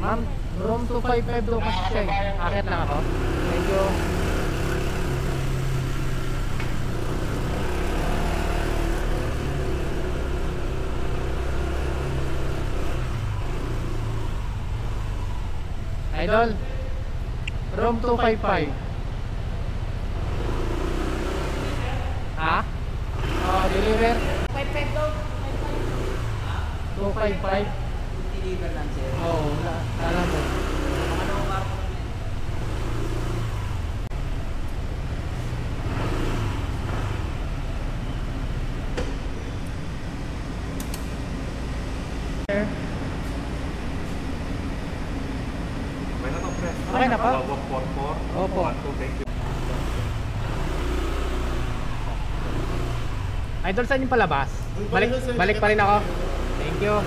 Ma'am, room 255 daw kasi siya eh. Akit lang ako. Thank you. Idol, room 255. Ha? Oh, deliver. 55 daw. 255. Deliver lang sir. Oo, alam mo. Ano ang marko na yan? Okay na to, pre. Okay na pa? 144. Opo. 12, thank you. Idol, saan yung palabas? Balik pa rin ako. Thank you.